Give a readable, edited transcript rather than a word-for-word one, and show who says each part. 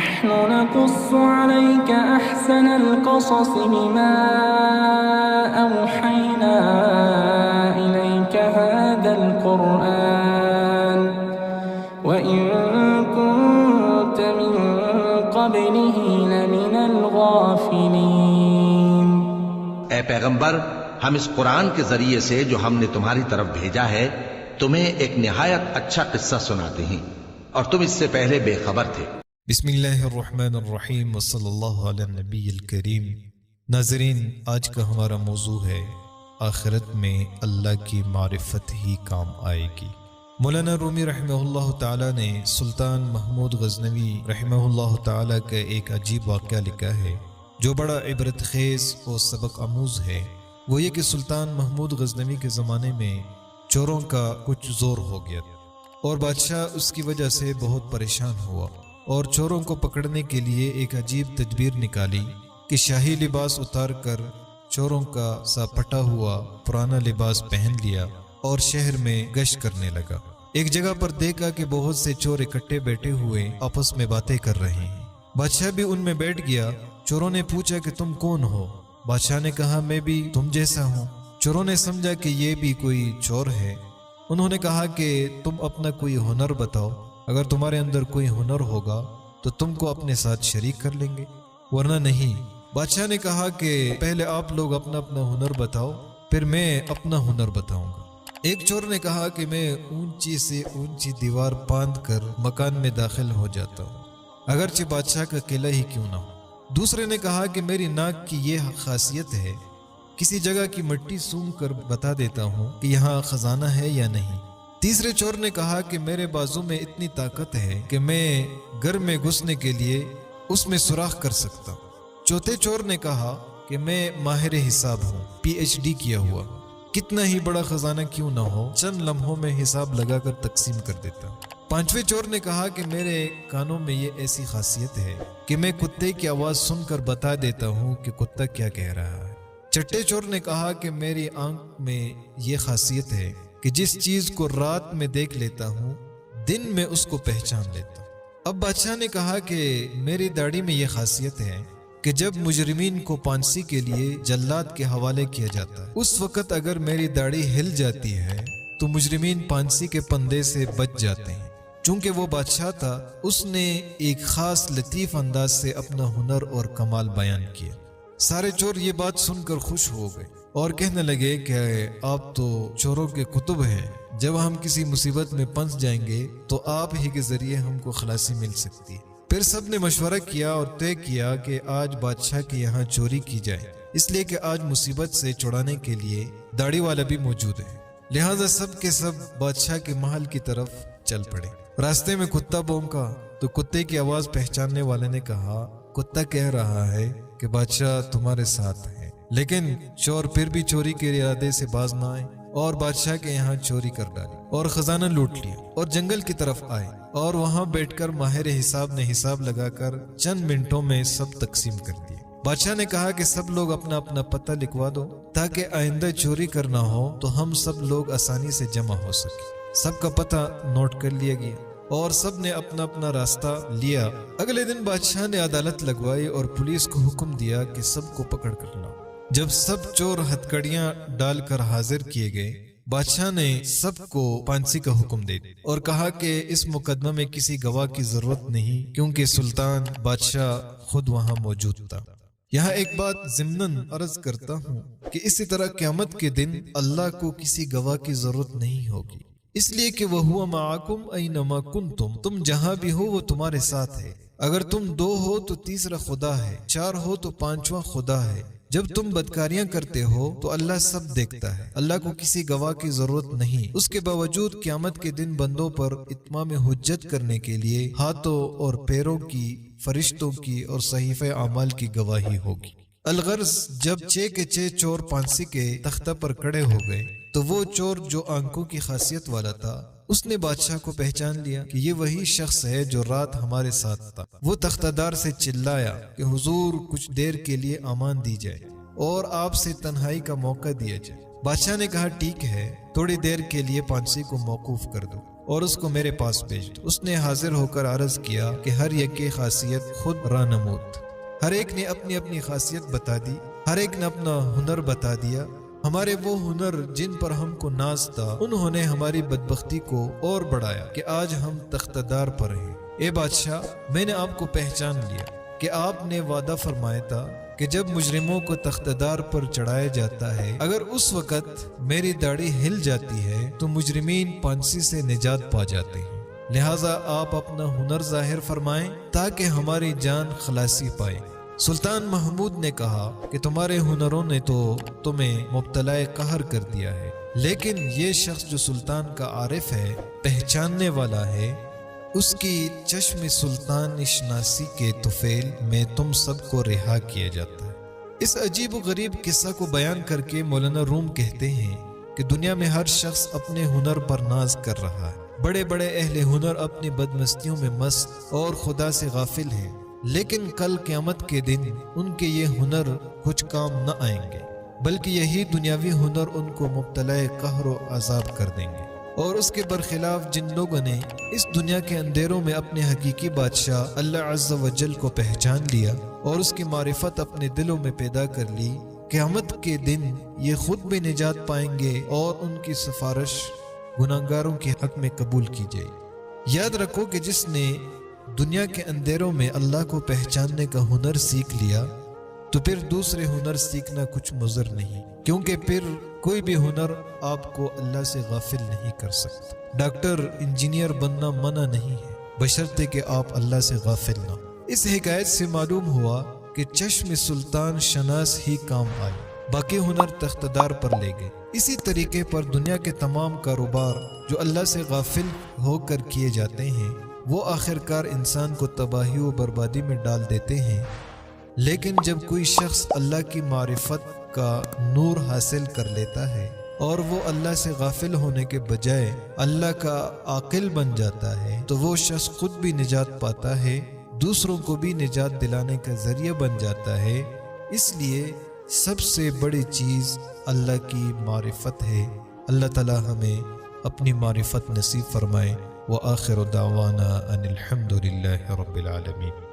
Speaker 1: نحن نقص عليك أحسن القصص بما أوحينا إليك هذا القرآن وإن كنت من قبله لمن الغافلين۔
Speaker 2: اے پیغمبر، ہم اس قرآن کے ذریعے سے جو ہم نے تمہاری طرف بھیجا ہے تمہیں ایک نہایت اچھا قصہ سناتے ہیں اور تم اس سے پہلے بے خبر تھے۔
Speaker 3: بسم اللہ الرحمن الرحیم وصلی اللہ علی النبی الکریم۔ ناظرین، آج کا ہمارا موضوع ہے آخرت میں اللہ کی معرفت ہی کام آئے گی۔ مولانا رومی رحمہ اللہ تعالی نے سلطان محمود غزنوی رحمہ اللہ تعالی کا ایک عجیب واقعہ لکھا ہے جو بڑا عبرت خیز اور سبق آموز ہے۔ وہ یہ کہ سلطان محمود غزنوی کے زمانے میں چوروں کا کچھ زور ہو گیا اور بادشاہ اس کی وجہ سے بہت پریشان ہوا اور چوروں کو پکڑنے کے لیے ایک عجیب تدبیر نکالی کہ شاہی لباس اتار کر چوروں کا سا پھٹا ہوا پرانا لباس پہن لیا اور شہر میں گشت کرنے لگا۔ ایک جگہ پر دیکھا کہ بہت سے چور اکٹھے بیٹھے ہوئے آپس میں باتیں کر رہے ہیں۔ بادشاہ بھی ان میں بیٹھ گیا۔ چوروں نے پوچھا کہ تم کون ہو؟ بادشاہ نے کہا میں بھی تم جیسا ہوں۔ چوروں نے سمجھا کہ یہ بھی کوئی چور ہے۔ انہوں نے کہا کہ تم اپنا کوئی ہنر بتاؤ، اگر تمہارے اندر کوئی ہنر ہوگا تو تم کو اپنے ساتھ شریک کر لیں گے ورنہ نہیں۔ بادشاہ نے کہا کہ پہلے آپ لوگ اپنا اپنا ہنر بتاؤ، پھر میں اپنا ہنر بتاؤں گا۔ ایک چور نے کہا کہ میں اونچی سے اونچی دیوار باندھ کر مکان میں داخل ہو جاتا ہوں، اگرچہ بادشاہ کا قلعہ ہی کیوں نہ ہو۔ دوسرے نے کہا کہ میری ناک کی یہ خاصیت ہے، کسی جگہ کی مٹی سونگھ کر بتا دیتا ہوں کہ یہاں خزانہ ہے یا نہیں۔ تیسرے چور نے کہا کہ میرے بازو میں اتنی طاقت ہے کہ میں گھر میں گھسنے کے لیے اس میں سوراخ کر سکتا ہوں۔ چوتھے چور نے کہا کہ میں ماہر حساب ہوں، PhD کیا ہوا، کتنا ہی بڑا خزانہ کیوں نہ ہو چند لمحوں میں حساب لگا کر تقسیم کر دیتا ہوں۔ پانچویں چور نے کہا کہ میرے کانوں میں یہ ایسی خاصیت ہے کہ میں کتے کی آواز سن کر بتا دیتا ہوں کہ کتا کیا کہہ رہا ہے۔ چھٹے چور نے کہا کہ میری آنکھ میں یہ خاصیت ہے کہ جس چیز کو رات میں دیکھ لیتا ہوں دن میں اس کو پہچان لیتا ہوں۔ اب بادشاہ نے کہا کہ میری داڑھی میں یہ خاصیت ہے کہ جب مجرمین کو پھانسی کے لیے جلاد کے حوالے کیا جاتا ہے اس وقت اگر میری داڑھی ہل جاتی ہے تو مجرمین پھانسی کے پندے سے بچ جاتے ہیں۔ چونکہ وہ بادشاہ تھا اس نے ایک خاص لطیف انداز سے اپنا ہنر اور کمال بیان کیا۔ سارے چور یہ بات سن کر خوش ہو گئے اور کہنے لگے کہ آپ تو چوروں کے کتب ہیں، جب ہم کسی مصیبت میں پھنس جائیں گے تو آپ ہی کے ذریعے ہم کو خلاصی مل سکتی ہے۔ پھر سب نے مشورہ کیا اور طے کیا کہ آج بادشاہ کے یہاں چوری کی جائے، اس لیے کہ آج مصیبت سے چھڑانے کے لیے داڑھی والا بھی موجود ہے۔ لہٰذا سب کے سب بادشاہ کے محل کی طرف چل پڑے۔ راستے میں کتا بھونکا تو کتے کی آواز پہچاننے والے نے کہا کتا کہہ رہا ہے کہ بادشاہ تمہارے ساتھ ہے، لیکن چور پھر بھی چوری کے ارادے سے باز نہ آئے اور بادشاہ کے یہاں چوری کر ڈالی اور خزانہ لوٹ لیا اور جنگل کی طرف آئے اور وہاں بیٹھ کر ماہر حساب نے حساب لگا کر چند منٹوں میں سب تقسیم کر دیے۔ بادشاہ نے کہا کہ سب لوگ اپنا اپنا پتہ لکھوا دو تاکہ آئندہ چوری کرنا ہو تو ہم سب لوگ آسانی سے جمع ہو سکے۔ سب کا پتہ نوٹ کر لیا گیا اور سب نے اپنا اپنا راستہ لیا۔ اگلے دن بادشاہ نے عدالت لگوائی اور پولیس کو حکم دیا کہ سب کو پکڑ کر لاؤ۔ جب سب چور ہتھکڑیاں ڈال کر حاضر کیے گئے بادشاہ نے سب کو پھانسی کا حکم دے دیا اور کہا کہ اس مقدمہ میں کسی گواہ کی ضرورت نہیں کیونکہ سلطان بادشاہ خود وہاں موجود تھا۔ یہاں ایک بات ضمناً عرض کرتا ہوں کہ اسی طرح قیامت کے دن اللہ کو کسی گواہ کی ضرورت نہیں ہوگی، اس لیے کہ وَهُوَ مَعَكُمْ أَيْنَمَا كُنْتُمْ، تم جہاں بھی ہو وہ تمہارے ساتھ ہے۔ اگر تم 2 ہو تو تیسرا خدا ہے، 4 ہو تو 5واں خدا ہے۔ جب تم بدکاریاں کرتے ہو تو اللہ سب دیکھتا ہے، اللہ کو کسی گواہ کی ضرورت نہیں۔ اس کے باوجود قیامت کے دن بندوں پر اتمام حجت کرنے کے لیے ہاتھوں اور پیروں کی، فرشتوں کی اور صحیفہ اعمال کی گواہی ہوگی۔ الغرض جب 6 کے 6 چور پھانسی کے تختہ پر کھڑے ہو گئے تو وہ چور جو آنکھوں کی خاصیت والا تھا اس نے بادشاہ کو پہچان لیا کہ یہ وہی شخص ہے جو رات ہمارے ساتھ تھا۔ وہ تختہ دار سے چلایا کہ حضور کچھ دیر کے لیے امان دی جائے اور آپ سے تنہائی کا موقع دیا جائے۔ بادشاہ نے کہا ٹھیک ہے، تھوڑی دیر کے لیے پھانسی کو موقوف کر دو اور اس کو میرے پاس بھیج دو۔ اس نے حاضر ہو کر عرض کیا کہ ہر یک کی خاصیت خود رانمود، ہر ایک نے اپنی اپنی خاصیت بتا دی، ہر ایک نے اپنا ہنر بتا دیا۔ ہمارے وہ ہنر جن پر ہم کو ناز تھا، انہوں نے ہماری بدبختی کو اور بڑھایا کہ آج ہم تختدار پر ہیں۔ اے بادشاہ، میں نے آپ کو پہچان لیا کہ آپ نے وعدہ فرمایا تھا کہ جب مجرموں کو تختدار پر چڑھایا جاتا ہے، اگر اس وقت میری داڑھی ہل جاتی ہے تو مجرمین پھانسی سے نجات پا جاتے ہیں، لہٰذا آپ اپنا ہنر ظاہر فرمائیں تاکہ ہماری جان خلاصی پائے۔ سلطان محمود نے کہا کہ تمہارے ہنروں نے تو تمہیں مبتلا قہر کر دیا ہے، لیکن یہ شخص جو سلطان کا عارف ہے، پہچاننے والا ہے، اس کی چشم سلطان شناسی کے طفیل میں تم سب کو رہا کیا جاتا ہے۔ اس عجیب و غریب قصہ کو بیان کر کے مولانا روم کہتے ہیں کہ دنیا میں ہر شخص اپنے ہنر پر ناز کر رہا ہے۔ بڑے بڑے اہل ہنر اپنی بدمستیوں میں مست اور خدا سے غافل ہیں، لیکن کل قیامت کے دن ان کے یہ ہنر کچھ کام نہ آئیں گے، بلکہ یہی دنیاوی ہنر ان کو مبتلا قہر و عذاب کر دیں گے۔ اور اس کے برخلاف جن لوگوں نے اس دنیا کے اندھیروں میں اپنے حقیقی بادشاہ اللہ عز و جل کو پہچان لیا اور اس کی معرفت اپنے دلوں میں پیدا کر لی، قیامت کے دن یہ خود بھی نجات پائیں گے اور ان کی سفارش گناہگاروں کے حق میں قبول کی جائے۔ یاد رکھو کہ جس نے دنیا کے اندھیروں میں اللہ کو پہچاننے کا ہنر سیکھ لیا تو پھر دوسرے ہنر سیکھنا کچھ مضر نہیں، کیونکہ پھر کوئی بھی ہنر آپ کو اللہ سے غافل نہیں کر سکتا۔ ڈاکٹر انجینئر بننا منع نہیں ہے، بشرطے کہ آپ اللہ سے غافل نہ۔ اس حکایت سے معلوم ہوا کہ چشم سلطان شناس ہی کام آئی، باقی ہنر تختدار پر لے گئے۔ اسی طریقے پر دنیا کے تمام کاروبار جو اللہ سے غافل ہو کر کیے جاتے ہیں، وہ آخرکار انسان کو تباہی و بربادی میں ڈال دیتے ہیں، لیکن جب کوئی شخص اللہ کی معرفت کا نور حاصل کر لیتا ہے اور وہ اللہ سے غافل ہونے کے بجائے اللہ کا عاقل بن جاتا ہے تو وہ شخص خود بھی نجات پاتا ہے، دوسروں کو بھی نجات دلانے کا ذریعہ بن جاتا ہے۔ اس لیے سب سے بڑی چیز اللہ کی معرفت ہے۔ اللہ تعالی ہمیں اپنی معرفت نصیب فرمائے۔ وآخر دعوانا ان الحمد للہ رب العالمین۔